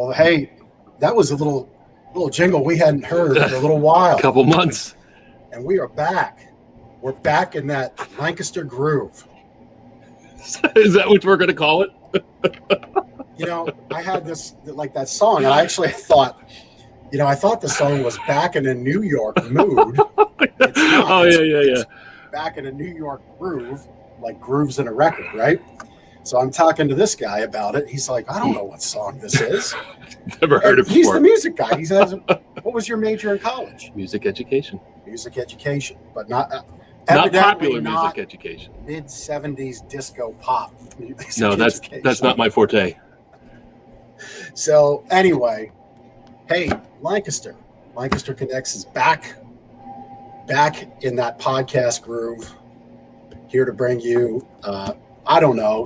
Well, hey, that was a little jingle we hadn't heard for a little while. A couple months. And we are back. We're back in that Lancaster groove. Is that what we're going to call it? I had this, like that song, and I actually thought, I thought the song was back in a New York mood. It's not. Oh, yeah. Back in a New York groove, like grooves in a record, right? So I'm talking to this guy about it. He's like, I don't know what song this is. Never heard it before. He's the music guy. He says, what was your major in college? Music education. Music education, but not popular music education. Mid-70s disco pop. No, that's not my forte. So anyway, hey, Lancaster Connects is back in that podcast groove, here to bring you,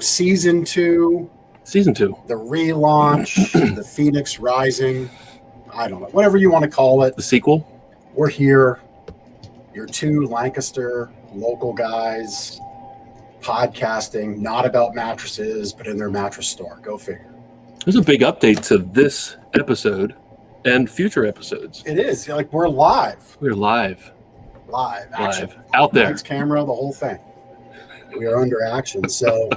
season 2. Season 2. The relaunch, the Phoenix Rising, I don't know, whatever you want to call it. The sequel. We're here, your 2 Lancaster local guys, podcasting, not about mattresses, but in their mattress store. Go figure. There's a big update to this episode and future episodes. It is. Like, we're live. We're live. Action. Out there. Lights, camera, the whole thing. We are under action. So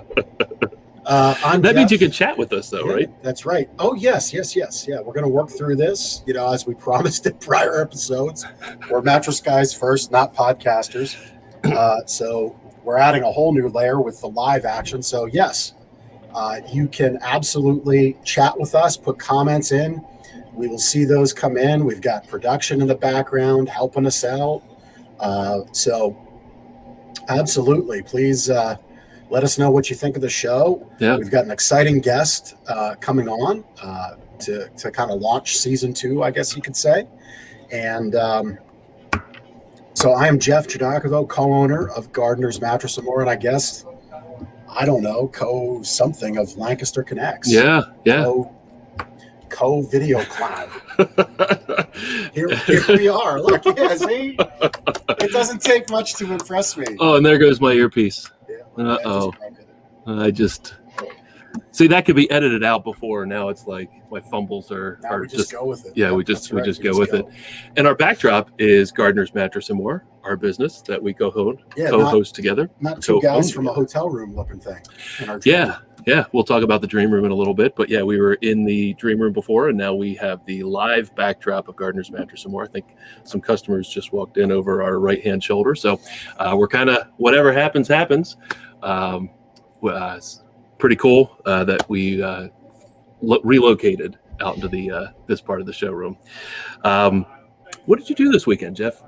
that means you can chat with us, though, right? That's right. Oh, yes. Yeah, we're going to work through this, as we promised in prior episodes. We're mattress guys first, not podcasters. So we're adding a whole new layer with the live action. So, yes, you can absolutely chat with us, put comments in. We will see those come in. We've got production in the background helping us out. So absolutely, please let us know what you think of the show. Yeah. We've got an exciting guest coming on to kind of launch season 2, I guess you could say. And so I am Jeff Chodakova, co-owner of Gardener's Mattress and More, and I guess, I don't know, co-something of Lancaster Connects. Yeah. Co-video clown. Here we are. Look, yeah, see? It doesn't take much to impress me. Oh, and there goes my earpiece. Yeah, Uh-oh. See, that could be edited out before. Now it's like my fumbles are we just go with it. Yeah, we just go with it. And our backdrop is Gardener's Mattress and More, our business that we co-host together. Not 2 guys from a hotel room looking thing. In our Yeah, we'll talk about the dream room in a little bit, but yeah, we were in the dream room before, and now we have the live backdrop of Gardener's Mattress and More. I think some customers just walked in over our right-hand shoulder, so we're kind of, whatever happens. It's pretty cool that we relocated out into the this part of the showroom. What did you do this weekend, Jeff?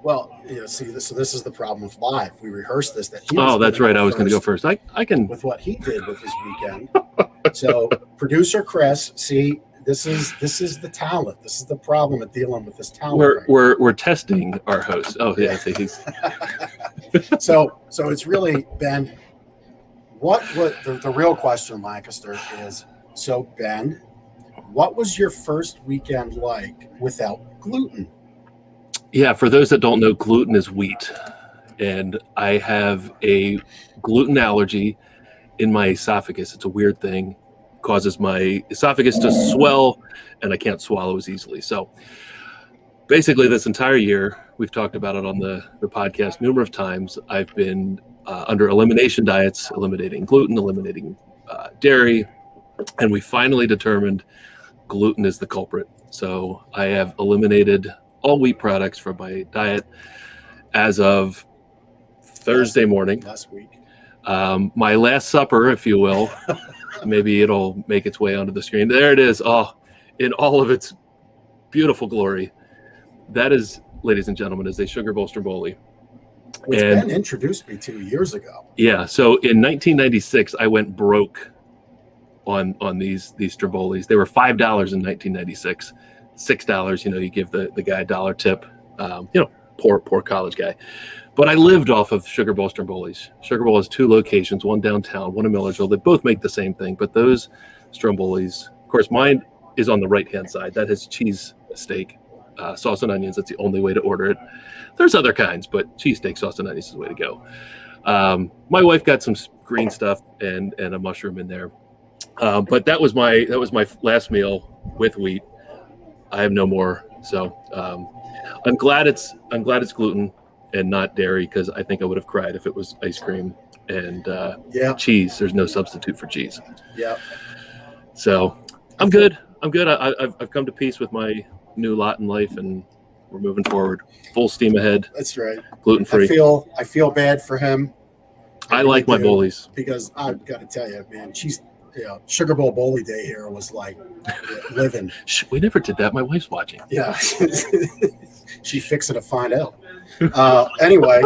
Well, so this is the problem with live. We rehearsed this. That's right. I was going to go first. I can with what he did with his weekend. So, producer Chris, see, this is the talent. This is the problem with dealing with this talent. We're testing our host. Oh yeah, so he's. So it's really Ben. What the real question, Lancaster, is? So Ben, what was your first weekend like without gluten? Yeah, for those that don't know, gluten is wheat, and I have a gluten allergy in my esophagus. It's a weird thing. It causes my esophagus to swell, and I can't swallow as easily. So basically this entire year, we've talked about it on the podcast numerous times, I've been under elimination diets, eliminating gluten, eliminating dairy, and we finally determined gluten is the culprit. So I have eliminated all wheat products from my diet as of Thursday morning. Last week. My last supper, if you will, maybe it'll make its way onto the screen. There it is. Oh, in all of its beautiful glory. That is, ladies and gentlemen, is a sugar bowl stromboli. Which Ben introduced me to years ago. Yeah. So in 1996, I went broke on these strombolis. They were $5 in 1996. $6, you give the guy $1 tip, poor college guy. But I lived off of Sugar Bowl strombolis. Sugar Bowl has 2 locations, one downtown, one in Millersville. They both make the same thing, but those strombolis, of course, mine is on the right-hand side. That has cheese steak, sauce and onions. That's the only way to order it. There's other kinds, but cheesesteak, sauce and onions is the way to go. My wife got some green stuff and a mushroom in there. But that was my last meal with wheat. I have no more. So I'm glad it's gluten and not dairy, because I think I would have cried if it was ice cream and cheese. There's no substitute for cheese. Yeah. So I'm good. I've come to peace with my new lot in life, and we're moving forward, full steam ahead. That's right. Gluten free. I feel bad for him. I really like my bullies, because I've got to tell you, man, Sugar Bowl Bully Day here was like living. We never did that. My wife's watching. Yeah. She's fixing to find out. Anyway,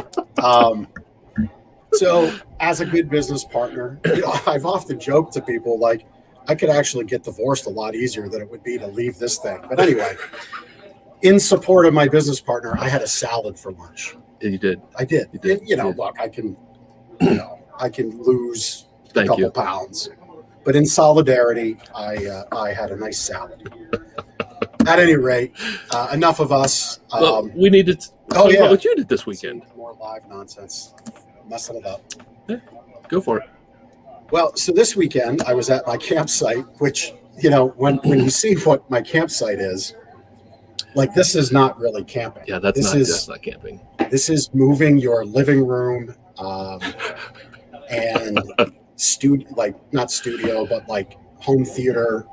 so as a good business partner, I've often joked to people, like, I could actually get divorced a lot easier than it would be to leave this thing. But anyway, in support of my business partner, I had a salad for lunch. You did. I did. You did. Look, I can lose a Thank couple you. pounds, but in solidarity, I had a nice salad. At any rate, enough of us. We need to talk about what you did this weekend. More live nonsense, messing it up. Yeah, go for it. Well, so this weekend I was at my campsite, which, when you see what my campsite is, like, this is not really camping. Yeah, that's not camping. This is moving your living room and not studio, but like home theater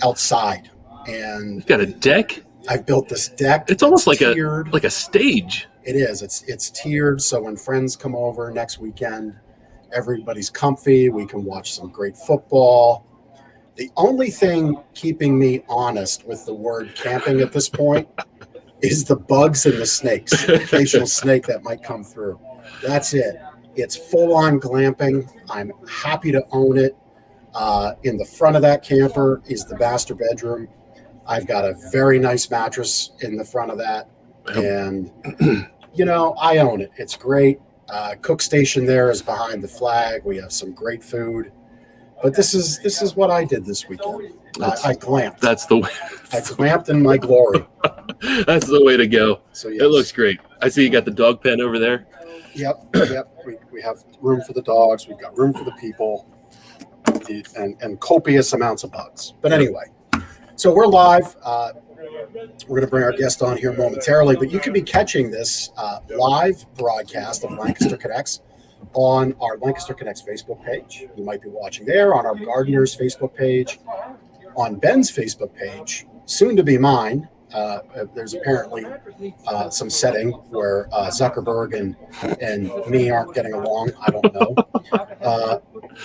outside. And you've got a deck? I've built this deck. It's almost like tiered. a stage. It is. It's tiered, so when friends come over next weekend, everybody's comfy. We can watch some great football. The only thing keeping me honest with the word camping at this point is the bugs and the snakes, the occasional snake that might come through. That's it. It's full-on glamping. I'm happy to own it. In the front of that camper is the master bedroom. I've got a very nice mattress in the front of that. And, I own it. It's great. Cook station there is behind the flag. We have some great food. But this is what I did this weekend. I glamped. That's the way. I glamped in my glory. That's the way to go. So yes. It looks great. I see you got the dog pen over there. Yep. We have room for the dogs. We've got room for the people, and copious amounts of bugs. But anyway, so we're live. We're going to bring our guest on here momentarily, but you can be catching this live broadcast of Lancaster Connects on our Lancaster Connects Facebook page. You might be watching there, on our Gardeners Facebook page, on Ben's Facebook page, soon to be mine. There's apparently some setting where Zuckerberg and me aren't getting along. I don't know.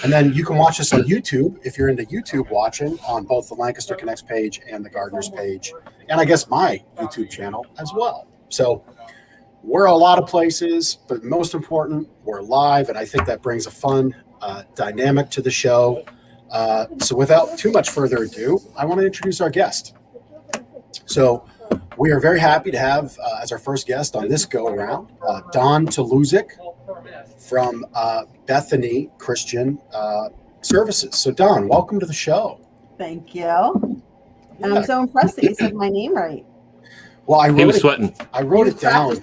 And then you can watch us on YouTube if you're into YouTube watching, on both the Lancaster Connects page and the Gardeners page, and I guess my YouTube channel as well. So we're a lot of places, but most important, we're live, and I think that brings a fun dynamic to the show. So without too much further ado, I want to introduce our guest. So we are very happy to have as our first guest on this go-around, Dawn Tluczek from Bethany Christian Services. So Dawn, welcome to the show. Thank you. And I'm so impressed that you said my name right. Well, he was sweating. I wrote it down.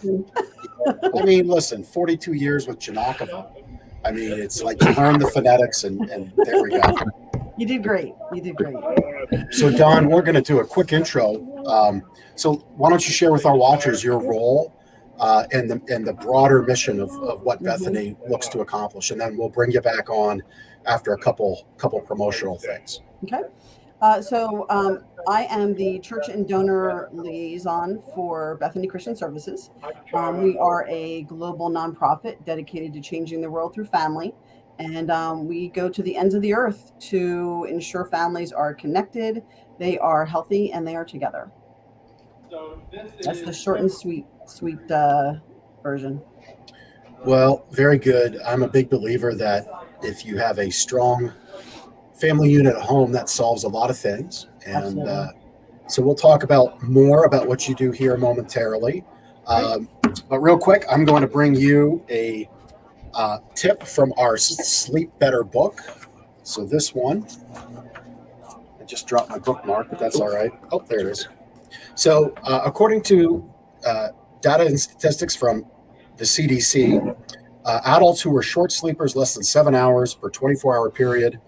I mean, listen, 42 years with Janakova. I mean, it's like you learn the phonetics, and there we go. You did great. So, Dawn, we're going to do a quick intro. So why don't you share with our watchers your role and the broader mission of what Bethany looks to accomplish, and then we'll bring you back on after a couple promotional things. Okay. So I am the Church and Donor Liaison for Bethany Christian Services. We are a global nonprofit dedicated to changing the world through family. And we go to the ends of the earth to ensure families are connected, they are healthy, and they are together. That's the short and sweet version. Well, very good. I'm a big believer that if you have a strong family unit at home, that solves a lot of things. And so we'll talk more about what you do here momentarily. But real quick, I'm going to bring you a tip from our Sleep Better book. So this one, I just dropped my bookmark, but that's all right. Oh, there it is. So according to data and statistics from the CDC, adults who were short sleepers less than 7 hours per 24-hour period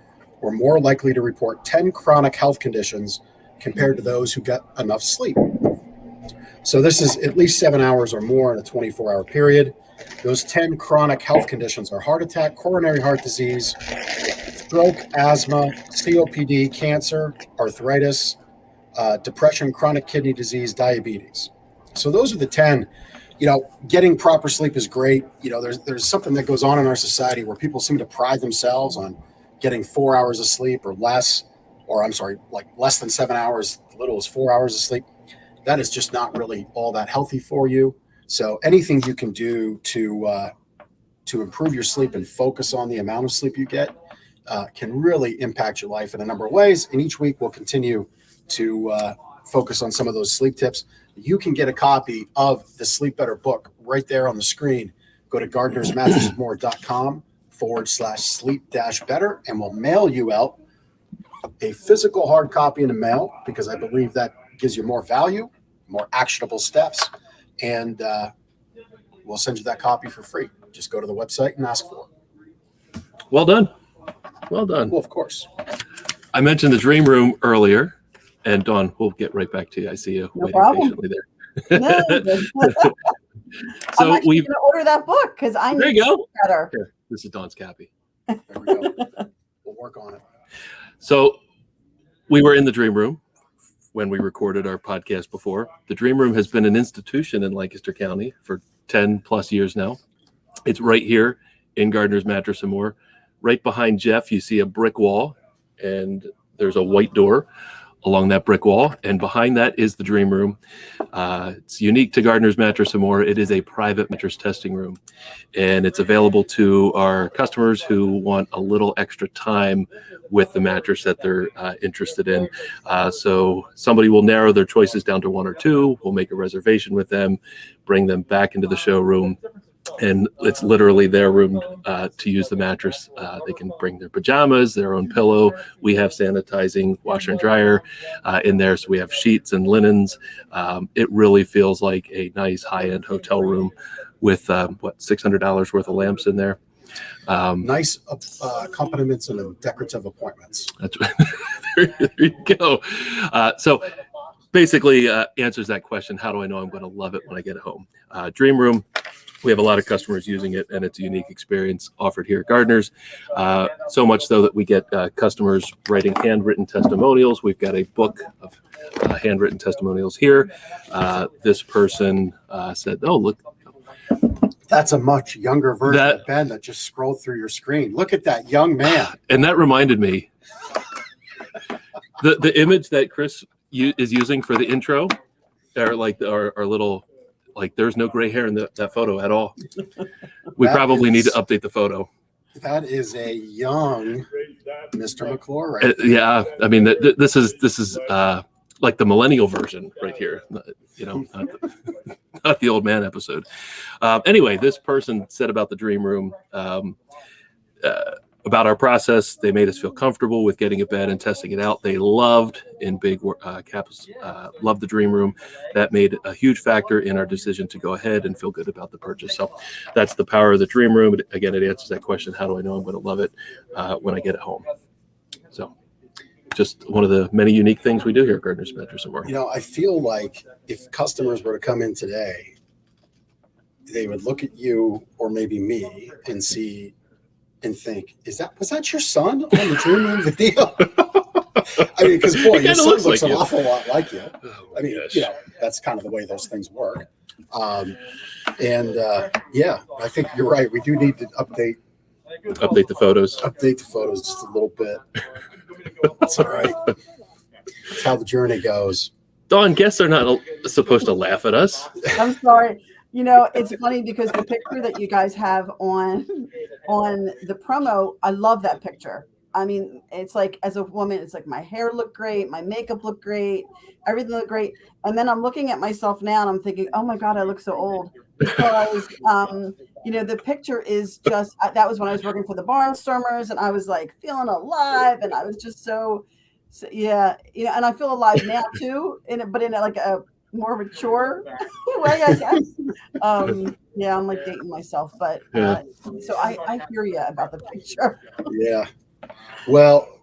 were more likely to report 10 chronic health conditions compared to those who got enough sleep. So this is at least 7 hours or more in a 24-hour period. Those 10 chronic health conditions are heart attack, coronary heart disease, stroke, asthma, COPD, cancer, arthritis, depression, chronic kidney disease, diabetes. So those are the 10. Getting proper sleep is great. There's something that goes on in our society where people seem to pride themselves on getting 4 hours of sleep or less, or like less than 7 hours, as little as 4 hours of sleep. That is just not really all that healthy for you. So anything you can do to improve your sleep and focus on the amount of sleep you get can really impact your life in a number of ways. And each week we'll continue to focus on some of those sleep tips. You can get a copy of the Sleep Better book right there on the screen. Go to gardenersmattressmore.com/sleep-better, and we'll mail you out a physical hard copy in the mail, because I believe that gives you more value, more actionable steps, and we'll send you that copy for free. Just go to the website and ask for it. Well done. Well done. Well, of course. I mentioned the dream room earlier, and Dawn, we'll get right back to you. I see you waiting patiently there. No. So I'm actually going to order that book because I there need you go. to better. Here, this is Dawn's copy. There we go. We'll work on it. So we were in the dream room when we recorded our podcast before. The dream room has been an institution in Lancaster County for 10 plus years now. It's right here in Gardener's Mattress and More. Right behind Jeff, you see a brick wall, and there's a white door along that brick wall, and behind that is the dream room. It's unique to Gardener's Mattress and More. It is a private mattress testing room, and it's available to our customers who want a little extra time with the mattress that they're interested in. So somebody will narrow their choices down to one or two. We'll make a reservation with them, bring them back into the showroom, and it's literally their room to use the mattress. They can bring their pajamas, their own pillow. We have sanitizing washer and dryer in there, so we have sheets and linens. It really feels like a nice high-end hotel room with $600 worth of lamps in there. Nice accompaniments and decorative appointments. That's there you go. So basically answers that question: how do I know I'm going to love it when I get it home? Dream room. We have a lot of customers using it, and it's a unique experience offered here at Gardeners. So much so that we get customers writing handwritten testimonials. We've got a book of handwritten testimonials here. This person said, "Oh, look, That's a much younger version of Ben that just scrolled through your screen. Look at that young man." And that reminded me, the image that Chris is using for the intro, are like our little. Like, there's no gray hair in that photo at all. We probably need to update the photo. That is a young Mr. McClure, right? Yeah, I mean, this is like the millennial version right here. Not the old man episode. Anyway, this person said about the dream room, about our process. They made us feel comfortable with getting a bed and testing it out. They loved, in big caps, loved the dream room. That made a huge factor in our decision to go ahead and feel good about the purchase. So that's the power of the dream room. Again, it answers that question: how do I know I'm going to love it when I get it home? So just one of the many unique things we do here at Gardener's Mattress and More. I feel like if customers were to come in today, they would look at you or maybe me and see and think, was that your son on the dream room video? I mean, because boy, your son looks an awful lot like you. I mean, that's kind of the way those things work. Yeah, I think you're right. We do need to update the photos. Update the photos just a little bit. That's all right. That's how the journey goes. Dawn, guests are not supposed to laugh at us. I'm sorry. It's funny because the picture that you guys have on the promo, I love that picture. I mean, it's like, as a woman, it's like my hair looked great, my makeup looked great, everything looked great. And then I'm looking at myself now and I'm thinking, oh my God, I look so old. Because, the picture is just, that was when I was working for the Barnstormers, and I was like feeling alive, and I was just so yeah. And I feel alive now too, but in like a more mature way, I guess. Yeah, I'm like dating myself, but so I hear you about the picture. Yeah. Well,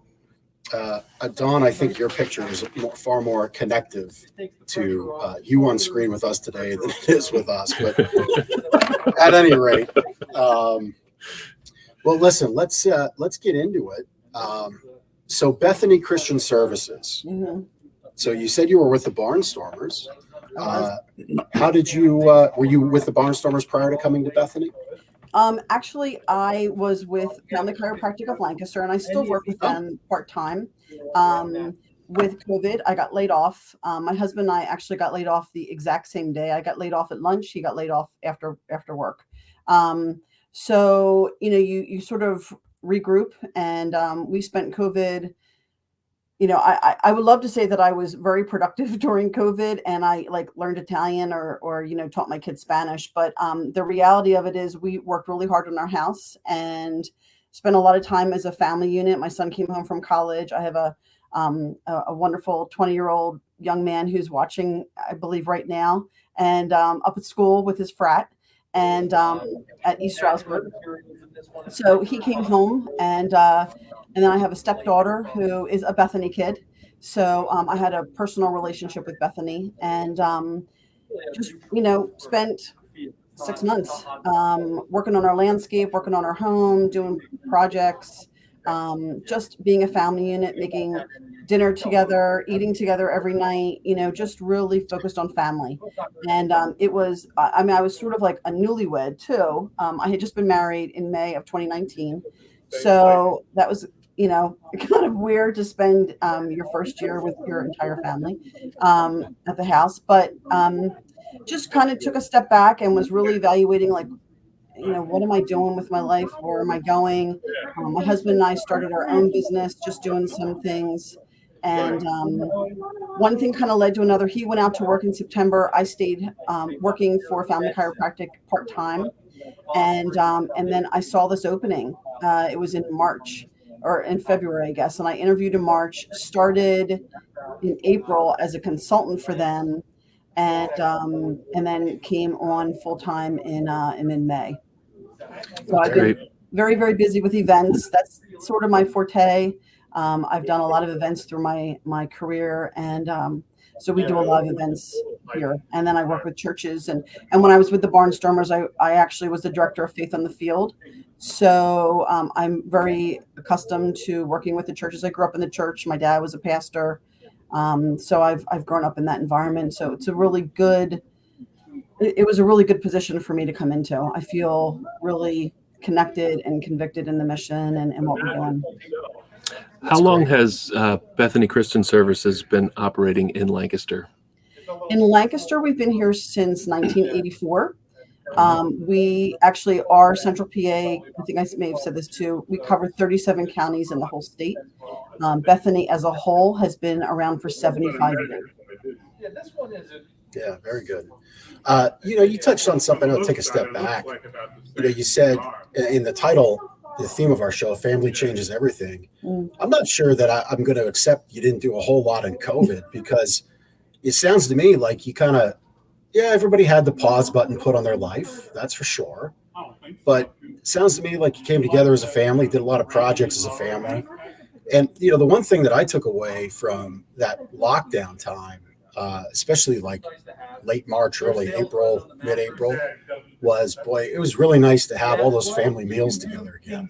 Dawn, I think your picture is far more connective to you on screen with us today than it is with us. But at any rate, well, listen, let's get into it. So Bethany Christian Services. Mm-hmm. So you said you were with the Barnstormers. How did you? Were you with the Barnstormers prior to coming to Bethany? Actually, I was with Family Chiropractic of Lancaster, and I still work with them part-time. With COVID, I got laid off. My husband and I actually got laid off the exact same day. I got laid off at lunch. He got laid off after work. So, you sort of regroup, and we spent COVID. I would love to say that I was very productive during COVID and I learned Italian or taught my kids Spanish. But the reality of it is we worked really hard on our house and spent a lot of time as a family unit. My son came home from college. I have a wonderful 20-year-old young man who's watching, I believe, right now, and up at school with his frat and at East Stroudsburg. So he came home and then I have a stepdaughter who is a Bethany kid. So I had a personal relationship with Bethany and just, spent 6 months working on our landscape, working on our home, doing projects, just being a family unit, making dinner together, eating together every night, just really focused on family. And it was, I was sort of like a newlywed too. I had just been married in May of 2019. So that was, kind of weird to spend your first year with your entire family at the house. But just kind of took a step back and was really evaluating, what am I doing with my life? Where am I going? My husband and I started our own business, just doing some things. And one thing kind of led to another. He went out to work in September. I stayed working for Family Chiropractic part-time. And then I saw this opening. It was in March or in February, I guess. And I interviewed in March, started in April as a consultant for them. And then came on full-time in May. So I've been very, very busy with events. That's sort of my forte. I've done a lot of events through my career, and so we do a lot of events here. And then I work with churches, and when I was with the Barnstormers, I actually was the director of Faith on the Field. So I'm very accustomed to working with the churches. I grew up in the church. My dad was a pastor, so I've grown up in that environment. So it's a really good. It was a really good position for me to come into. I feel really connected and convicted in the mission and what we're doing. How long has Bethany Christian Services been operating in Lancaster? In Lancaster, we've been here since 1984. We actually are Central PA. I think I may have said this too. We cover 37 counties in the whole state. Bethany as a whole has been around for 75 years. Yeah, very good. You touched on something. I'll take a step back. You said in the title, the theme of our show, family changes everything. I'm not sure that I'm going to accept you didn't do a whole lot in COVID because it sounds to me like you kind of, everybody had the pause button put on their life. That's for sure. But it sounds to me like you came together as a family, did a lot of projects as a family. And, the one thing that I took away from that lockdown time, especially like late March, early April, mid-April, it was really nice to have all those family meals together again.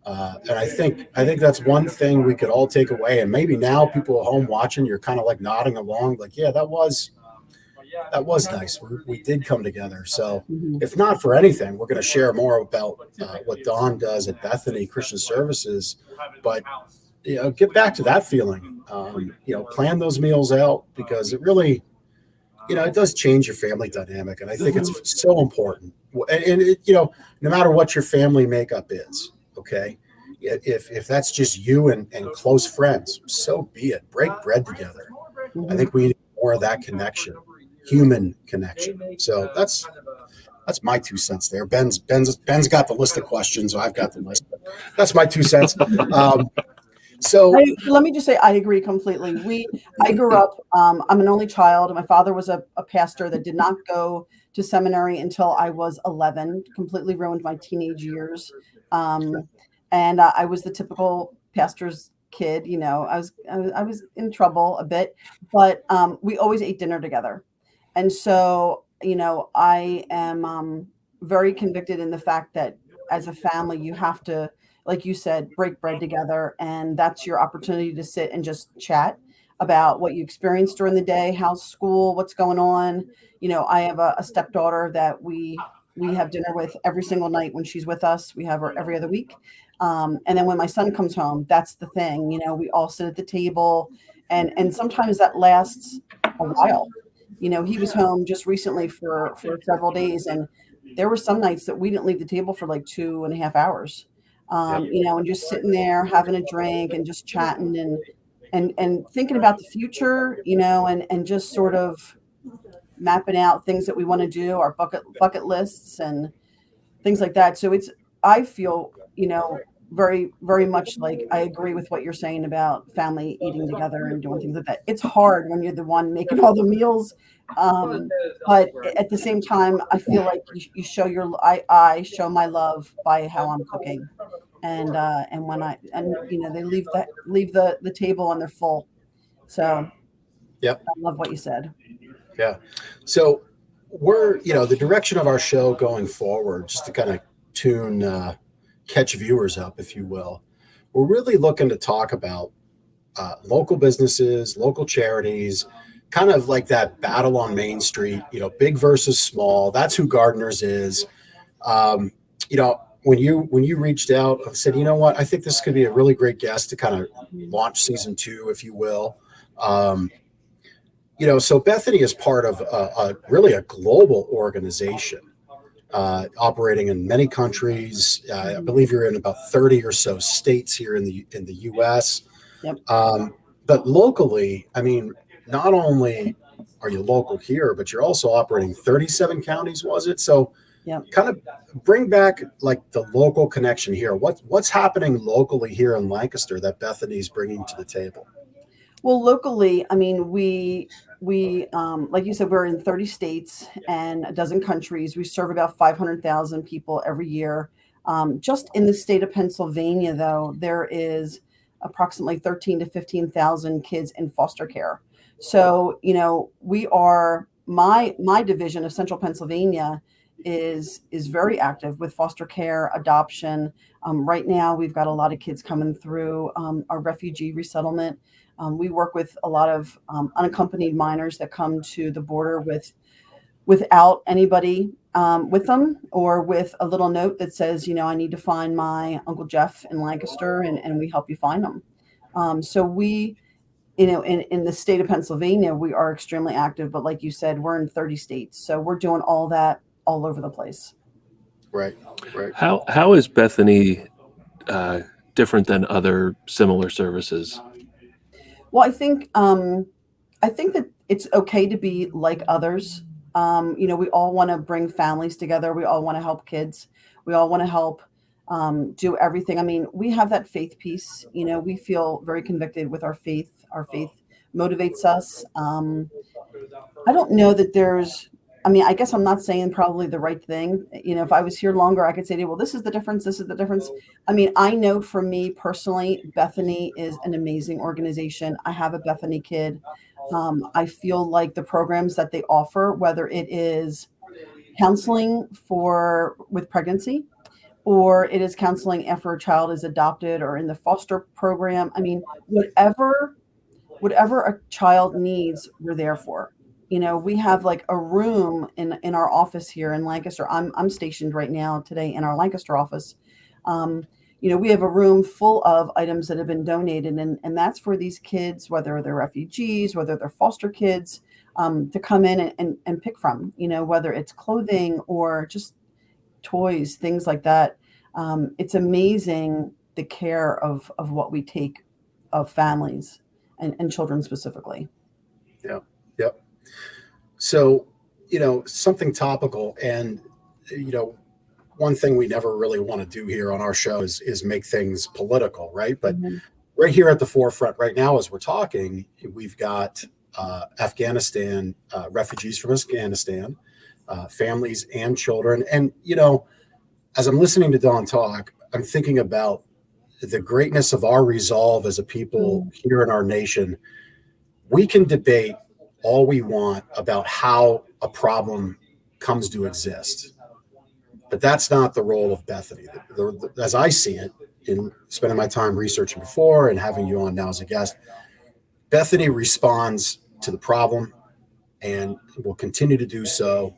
And I think that's one thing we could all take away. And maybe now people at home watching, you're kind of like nodding along, like, yeah, that was nice. We did come together. So if not for anything, we're going to share more about what Dawn does at Bethany Christian Services. But get back to that feeling. Plan those meals out because it really, it does change your family dynamic. And I think it's so important. And no matter what your family makeup is, okay, if that's just you and close friends, so be it. Break bread together. I think we need more of that connection, human connection. So that's my 2 cents there. Ben's got the list of questions. I've got the list. That's my 2 cents. So let me just say, I agree completely. I grew up, I'm an only child. My father was a pastor that did not go to seminary until I was 11, completely ruined my teenage years. And I was the typical pastor's kid, I was in trouble a bit, but we always ate dinner together. And so, I am very convicted in the fact that as a family, you have to, like you said, break bread together. And that's your opportunity to sit and just chat about what you experienced during the day, how's school, what's going on. I have a stepdaughter that we have dinner with every single night when she's with us. We have her every other week. And then when my son comes home, that's the thing, we all sit at the table, and sometimes that lasts a while. He was home just recently for several days, and there were some nights that we didn't leave the table for like 2.5 hours. And just sitting there having a drink and just chatting and thinking about the future, and just sort of mapping out things that we want to do, our bucket lists and things like that. So I feel, very, very much like I agree with what you're saying about family eating together and doing things like that. It's hard when you're the one making all the meals. But at the same time, I feel like you show I show my love by how I'm cooking. And when they leave the table and they're full. So Yep. I love what you said. Yeah. So we're, the direction of our show going forward, just to kind of catch viewers up, if you will, we're really looking to talk about local businesses, local charities, kind of like that battle on Main Street, big versus small. That's who Gardeners is. When you reached out and said, what, I think this could be a really great guest to kind of launch season 2, if you will. So Bethany is part of really a global organization operating in many countries. I believe you're in about 30 or so states here in the U.S. Yep. But locally, not only are you local here, but you're also operating 37 counties, was it? So kind of bring back like the local connection here. What's happening locally here in Lancaster that Bethany's bringing to the table? Well, locally, we like you said, we're in 30 states and a dozen countries. We serve about 500,000 people every year. Just in the state of Pennsylvania, though, there is approximately 13 to 15,000 kids in foster care. So, we are, my division of Central Pennsylvania is very active with foster care, adoption. Right now, we've got a lot of kids coming through our refugee resettlement. We work with a lot of unaccompanied minors that come to the border without anybody with them, or with a little note that says, I need to find my Uncle Jeff in Lancaster, and we help you find them. So we, in the state of Pennsylvania, we are extremely active. But like you said, we're in 30 states. So we're doing all that all over the place. Right. How is Bethany different than other similar services? Well, I think that it's okay to be like others. We all want to bring families together. We all want to help kids. We all want to help do everything. We have that faith piece. We feel very convicted with our faith. Our faith motivates us. I don't know that there's, I guess I'm not saying probably the right thing. If I was here longer, I could say, well, this is the difference. This is the difference. I know for me personally, Bethany is an amazing organization. I have a Bethany kid. I feel like the programs that they offer, whether it is counseling with pregnancy, or it is counseling after a child is adopted or in the foster program. Whatever a child needs, we're there for. We have like a room in our office here in Lancaster. I'm stationed right now today in our Lancaster office. We have a room full of items that have been donated, and that's for these kids, whether they're refugees, whether they're foster kids, to come in and pick from, whether it's clothing or just toys, things like that. It's amazing the care of what we take of families and children specifically. Yeah. Yep. So, something topical, and, one thing we never really want to do here on our show is make things political, right? But right here at the forefront right now, as we're talking, we've got Afghanistan, refugees from Afghanistan, families and children. And, as I'm listening to Dawn talk, I'm thinking about the greatness of our resolve as a people here in our nation, we can debate all we want about how a problem comes to exist. But that's not the role of Bethany. As I see it, in spending my time researching before and having you on now as a guest, Bethany responds to the problem and will continue to do so.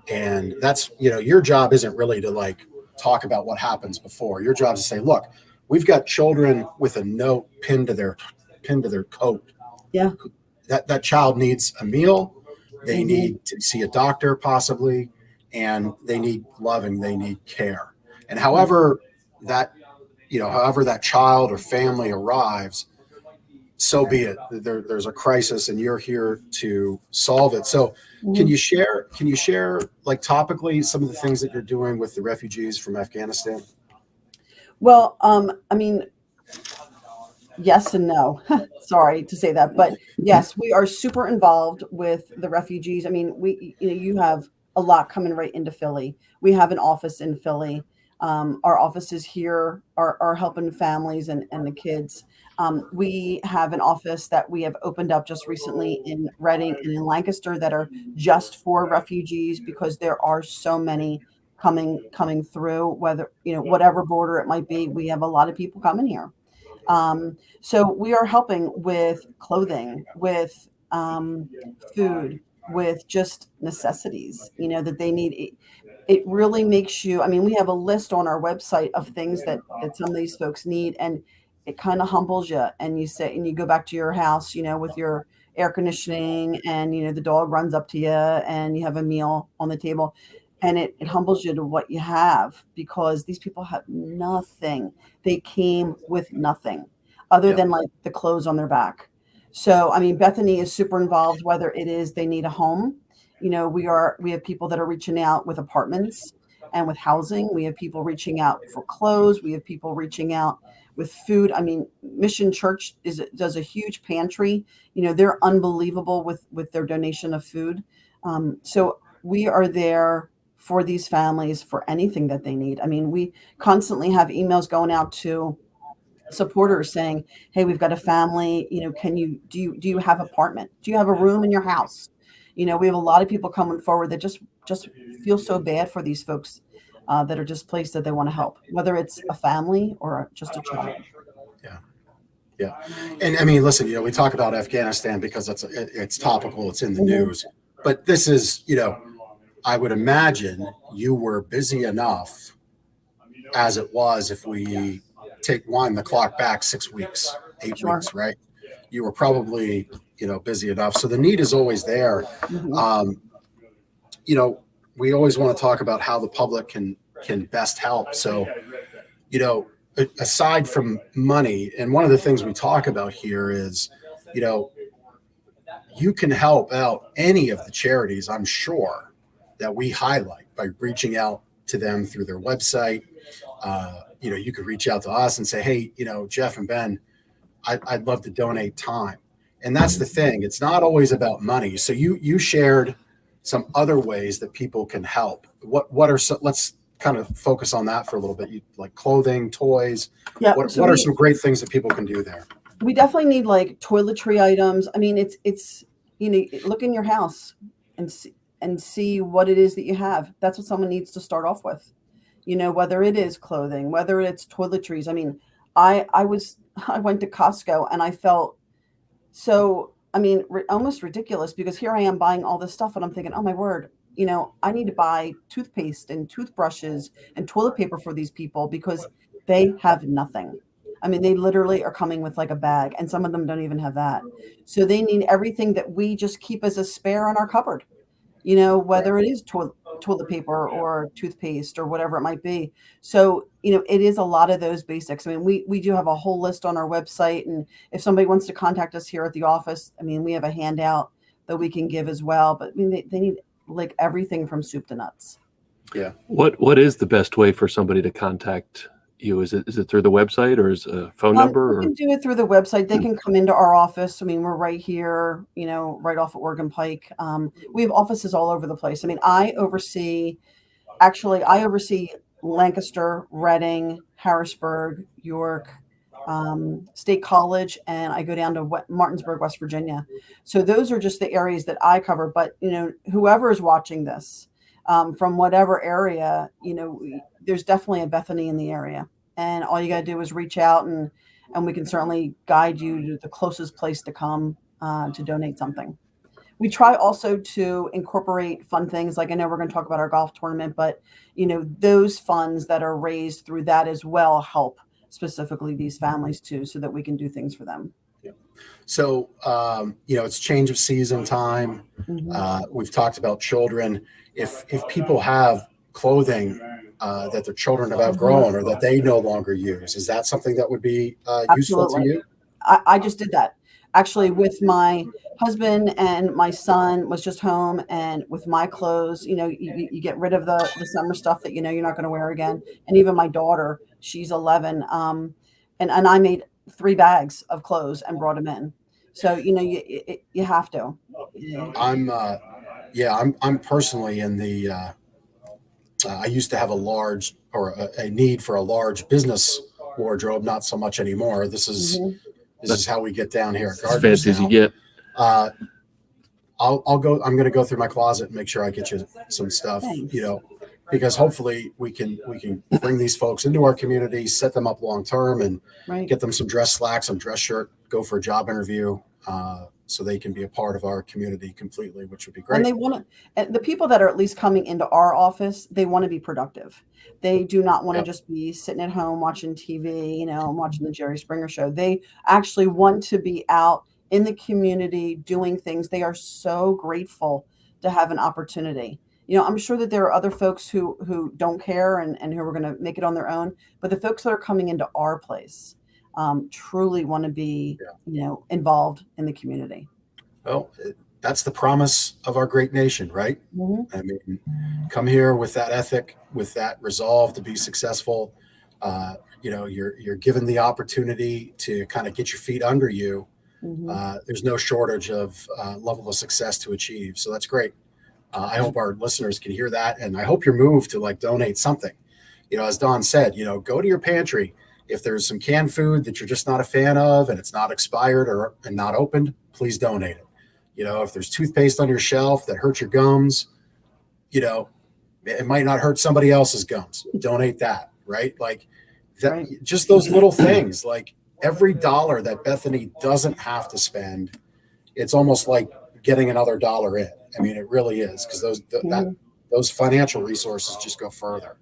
And that's, your job isn't really to like talk about what happens before. Your job is to say, look, we've got children with a note pinned to their coat. Yeah. That child needs a meal. They need to see a doctor possibly, and they need loving, they need care. And however that child or family arrives, so be it. There's a crisis and you're here to solve it. So can you share like topically some of the things that you're doing with the refugees from Afghanistan? Well, I mean, yes and no. Sorry to say that, but yes, we are super involved with the refugees. I mean, you have a lot coming right into Philly. We have an office in Philly. Our offices here are helping families and the kids. We have an office that we have opened up just recently in Reading and in Lancaster that are just for refugees, because there are so many coming through, whether, whatever border it might be. We have a lot of people coming here. So we are helping with clothing, with food, with just necessities, that they need. It really makes you, we have a list on our website of things that some of these folks need, and it kind of humbles you. And you go back to your house, with your air conditioning, and, the dog runs up to you and you have a meal on the table, and it humbles you to what you have, because these people have nothing. They came with nothing other than like the clothes on their back. So, Bethany is super involved, whether it is they need a home. We have people that are reaching out with apartments and with housing. We have people reaching out for clothes. We have people reaching out with food. Mission Church does a huge pantry. They're unbelievable with their donation of food. So we are there for these families for anything that they need. We constantly have emails going out to supporters saying, hey, we've got a family, do you have an apartment? Do you have a room in your house? We have a lot of people coming forward that just feel so bad for these folks that are displaced, that they want to help, whether it's a family or just a child. Yeah. And listen, we talk about Afghanistan because it's topical, it's in the news, but this is, I would imagine you were busy enough as it was, if we wind the clock back 6 weeks, 8 weeks, right? You were probably, busy enough. So the need is always there. We always want to talk about how the public can best help. So, aside from money, and one of the things we talk about here is, you can help out any of the charities, I'm sure, that we highlight by reaching out to them through their website. You could reach out to us and say, hey, Jeff and Ben, I'd love to donate time. And that's the thing. It's not always about money. So you shared some other ways that people can help. What are let's kind of focus on that for a little bit. Like clothing, toys. Yeah. What are some great things that people can do there? We definitely need like toiletry items. It's look in your house and see what it is that you have. That's what someone needs to start off with. Whether it is clothing, whether it's toiletries. I went to Costco and I felt so, almost ridiculous, because here I am buying all this stuff and I'm thinking, oh my word, I need to buy toothpaste and toothbrushes and toilet paper for these people, because they have nothing. They literally are coming with like a bag, and some of them don't even have that. So they need everything that we just keep as a spare on our cupboard, whether it is toilet paper or toothpaste or whatever it might be. So, it is a lot of those basics. We do have a whole list on our website, and if somebody wants to contact us here at the office, we have a handout that we can give as well. But they need like everything from soup to nuts. Yeah. What is the best way for somebody to contact you? Is it through the website, or is a phone number? They can do it through the website. They can come into our office. We're right here, right off of Oregon Pike. We have offices all over the place. I oversee Lancaster, Reading, Harrisburg, York, State College, and I go down to Martinsburg, West Virginia. So those are just the areas that I cover. But, whoever is watching this from whatever area, there's definitely a Bethany in the area. And all you got to do is reach out, and we can certainly guide you to the closest place to come to donate something. We try also to incorporate fun things. Like, I know we're going to talk about our golf tournament, but those funds that are raised through that as well help specifically these families too, so that we can do things for them. Yeah. So, it's change of season time. We've talked about children. If people have clothing that their children have outgrown or that they no longer use, is that something that would be useful to you? I just did that actually with my husband, and my son was just home, and with my clothes, you get rid of the summer stuff that you're not going to wear again. And even my daughter, she's 11, and I made 3 bags of clothes and brought them in. So you have to. I'm personally in the I used to have a need for a large business wardrobe, not so much anymore. This is how we get down here at Gardner's. As fancy as you get. I'm going to go through my closet and make sure I get you some stuff. Thanks. Because hopefully we can bring these folks into our community, set them up long term, and get them some dress slacks, some dress shirt, go for a job interview, so they can be a part of our community completely, which would be great. And the people that are at least coming into our office, they want to be productive. They do not want to just be sitting at home watching TV, watching the Jerry Springer show. They actually want to be out in the community doing things. They are so grateful to have an opportunity. I'm sure that there are other folks who don't care and who are going to make it on their own, but the folks that are coming into our place truly want to be, involved in the community. Well, that's the promise of our great nation, right? Mm-hmm. I mean, come here with that ethic, with that resolve to be successful. You're given the opportunity to kind of get your feet under you. Mm-hmm. There's no shortage of level of success to achieve. So that's great. I hope our listeners can hear that. And I hope you're moved to donate something. As Dawn said, go to your pantry. If there's some canned food that you're just not a fan of and it's not expired and not opened, please donate it. If there's toothpaste on your shelf that hurts your gums, it might not hurt somebody else's gums. Donate that, right? Just those little things, like every dollar that Bethany doesn't have to spend, it's almost like getting another dollar in. I mean, it really is, because those financial resources just go further.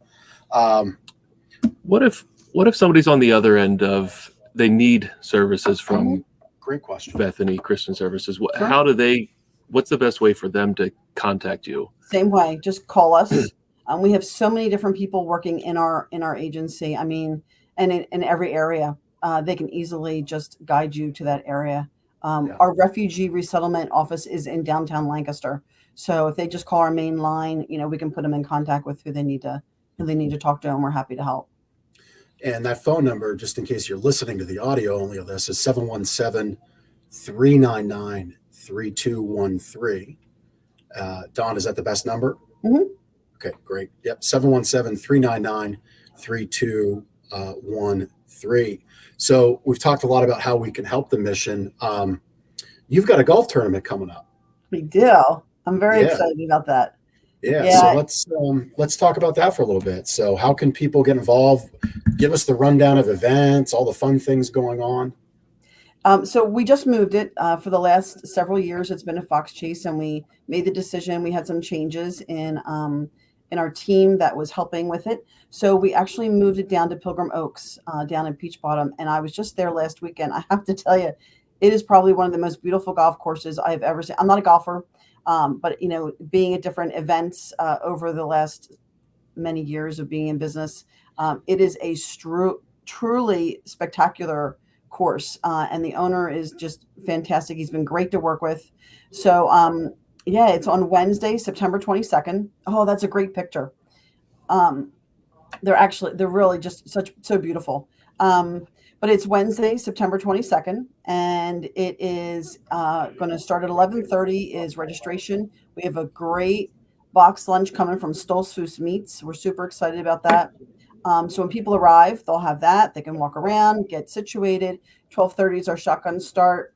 What if somebody's on the other end of they need services from great question, Bethany Christian Services? What's the best way for them to contact you? Same way, just call us. We have so many different people working in our agency. I mean, and in every area, they can easily just guide you to that area. Our refugee resettlement office is in downtown Lancaster. So if they just call our main line, we can put them in contact with who they need to talk to, and we're happy to help. And that phone number, just in case you're listening to the audio only of this, is 717-399-3213. Dawn, is that the best number? Mm-hmm. Okay, great. Yep, 717-399-3213. So we've talked a lot about how we can help the mission. You've got a golf tournament coming up. We do. I'm very excited about that. Yeah. So let's talk about that for a little bit. So how can people get involved? Give us the rundown of events, all the fun things going on. So we just moved it for the last several years. It's been a Fox Chase, and we made the decision. We had some changes in our team that was helping with it. So we actually moved it down to Pilgrim Oaks, down in Peach Bottom. And I was just there last weekend. I have to tell you, it is probably one of the most beautiful golf courses I've ever seen. I'm not a golfer, but being at different events over the last many years of being in business, it is a truly spectacular course, and the owner is just fantastic. He's been great to work with. So it's on Wednesday, September 22nd. Oh, that's a great picture. They're really just so beautiful. But it's Wednesday, September 22nd, and it is going to start at 11:30 is registration. We have a great box lunch coming from Stolzfus Meats. We're super excited about that. So when people arrive, they'll have that. They can walk around, get situated. 12:30 is our shotgun start.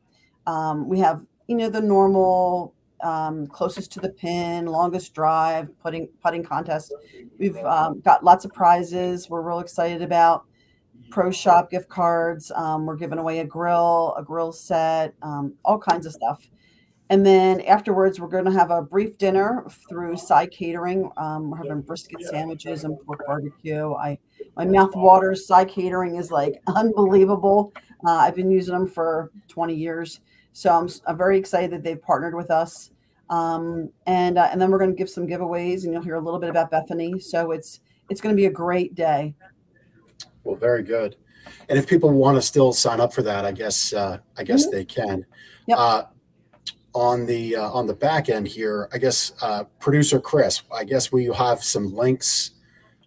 We have, the normal closest to the pin, longest drive, putting contest. We've got lots of prizes we're real excited about. Pro Shop gift cards. We're giving away a grill set, all kinds of stuff. And then afterwards, we're going to have a brief dinner through Side Catering. We're having brisket sandwiches and pork barbecue. My mouth waters. Side Catering is like unbelievable. I've been using them for 20 years. So I'm very excited that they've partnered with us. And then we're going to give some giveaways, and you'll hear a little bit about Bethany. So it's going to be a great day. Well, very good. And if people want to still sign up for that, I guess they can. Yep. On the back end here, I guess producer Chris, I guess we have some links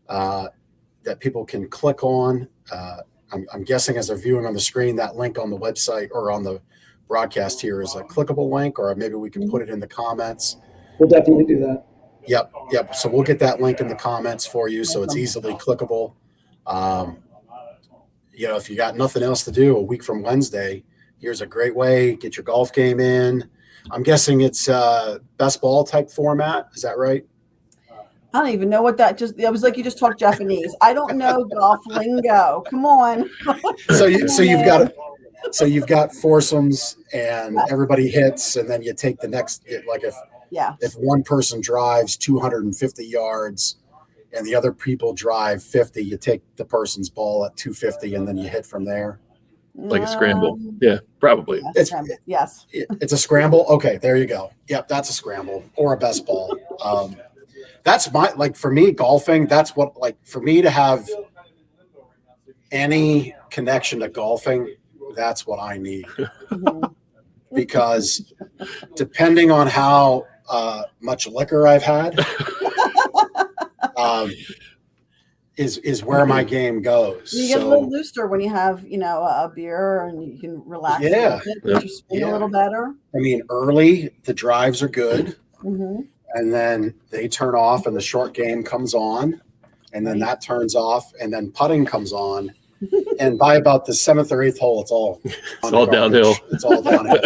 that people can click on. I'm guessing as they're viewing on the screen, that link on the website or on the broadcast here is a clickable link, or maybe we can put it in the comments. We'll definitely do that. Yep. So we'll get that link in the comments for you, so it's easily clickable. If you got nothing else to do a week from Wednesday, here's a great way. Get your golf game in. I'm guessing it's best ball type format. Is that right? I don't even know what that I was like, you just talked Japanese. I don't know golf lingo. Come on. So you've got foursomes and everybody hits, and then you take the next, like if one person drives 250 yards and the other people drive 50, you take the person's ball at 250 and then you hit from there. Like a scramble. Yeah, probably. Yes. It's a scramble. Okay, there you go. Yep, that's a scramble or a best ball. That's for me, golfing, that's what, for me to have any connection to golfing, that's what I need. Because depending on how much liquor I've had, is where my game goes. You get a little looser when you have, a beer, and you can relax a little bit, but you swing a little better. I mean, early, the drives are good. Mm-hmm. And then they turn off and the short game comes on, and then that turns off, and then putting comes on. And by about the 7th or 8th hole, it's all downhill. It's all downhill.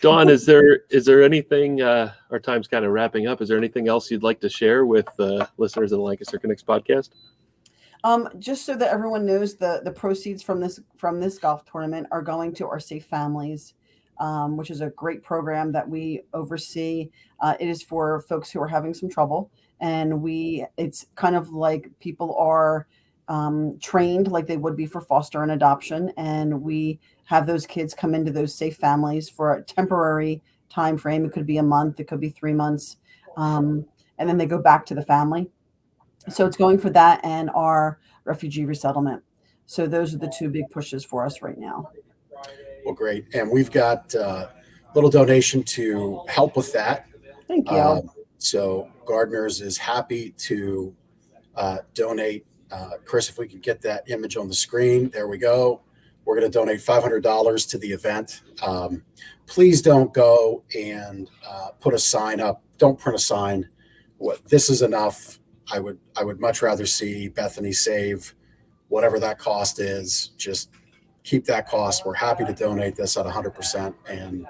Dawn, is there anything, our time's kind of wrapping up. Is there anything else you'd like to share with listeners of the Lancaster Connects podcast? Just so that everyone knows, the proceeds from this golf tournament are going to our Safe Families, which is a great program that we oversee. It is for folks who are having some trouble, and it's kind of like people are trained like they would be for foster and adoption, and we have those kids come into those Safe Families for a temporary time frame. It could be a month, it could be 3 months, and then they go back to the family. So it's going for that and our refugee resettlement. So those are the two big pushes for us right now. Well, great. And we've got a little donation to help with that. Thank you. So Gardeners is happy to donate. Chris, if we could get that image on the screen, there we go. We're going to donate $500 to the event. Please don't go and put a sign up. Don't print a sign. This is enough. I would much rather see Bethany save whatever that cost is. Just keep that cost. We're happy to donate this at 100%, and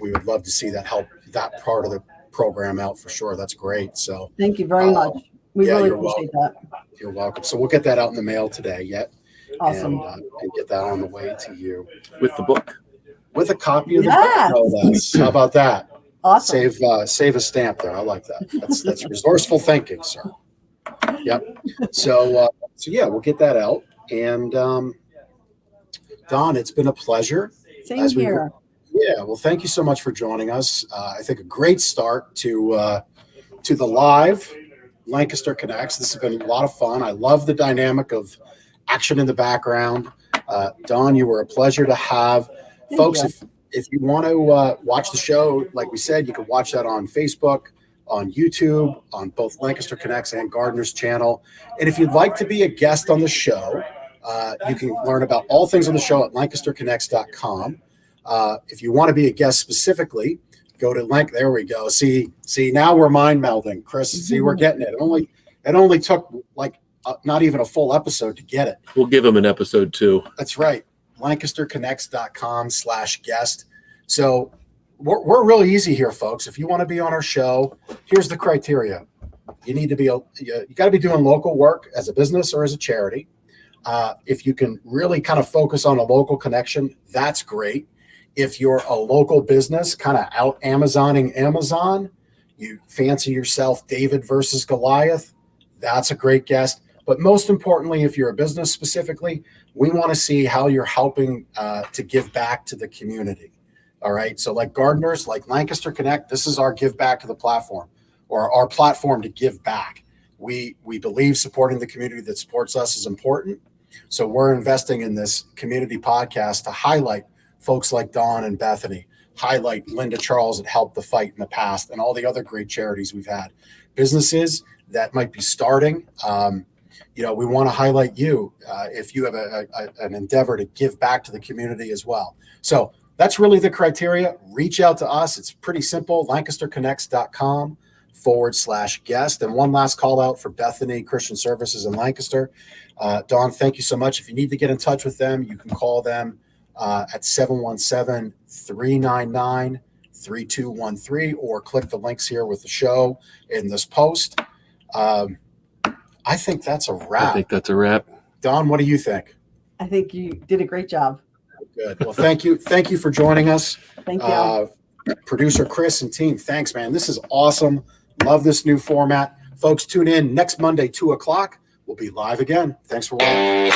we would love to see that help that part of the program out for sure. That's great. So thank you very much. We really appreciate that. You're welcome. So we'll get that out in the mail today. Awesome. And get that on the way to you with the book, with a copy of the book. No less. How about that? Awesome. Save a stamp there. I like that. That's resourceful thinking, sir. Yep. So yeah, we'll get that out. And Dawn, it's been a pleasure. Same here. Yeah. Well, thank you so much for joining us. I think a great start to the live Lancaster Connects. This has been a lot of fun. I love the dynamic of action in the background. Dawn, you were a pleasure to have. Folks, if you want to watch the show, like we said, you can watch that on Facebook, on YouTube, on both Lancaster Connects and Gardeners channel. And if you'd like to be a guest on the show, you can learn about all things on the show at lancasterconnects.com. If you want to be a guest specifically, Go to link. There we go. See, now we're mind melding, Chris. See, we're getting it. It only took like not even a full episode to get it. We'll give them an episode 2. That's right. LancasterConnects.com/guest. So we're really easy here, folks. If you want to be on our show, here's the criteria. You need to be, you got to be doing local work as a business or as a charity. If you can really kind of focus on a local connection, that's great. If you're a local business, kind of out Amazoning Amazon, you fancy yourself David versus Goliath, that's a great guest. But most importantly, if you're a business specifically, we want to see how you're helping to give back to the community. All right. So like gardeners, like Lancaster Connect, this is our give back to the platform, or our platform to give back. We believe supporting the community that supports us is important. So we're investing in this community podcast to highlight folks like Dawn and Bethany, highlight Linda Charles that helped the fight in the past, and all the other great charities we've had. Businesses that might be starting, we want to highlight you if you have an endeavor to give back to the community as well. So that's really the criteria. Reach out to us. It's pretty simple. LancasterConnects.com/guest. And one last call out for Bethany Christian Services in Lancaster. Dawn, thank you so much. If you need to get in touch with them, you can call them at 717-399-3213 or click the links here with the show in this post. I think that's a wrap. Dawn, what do you think? I think you did a great job. Good. Well, thank you. Thank you for joining us. Thank you. Producer Chris and team, thanks, man. This is awesome. Love this new format. Folks, tune in next Monday, 2:00. We'll be live again. Thanks for watching.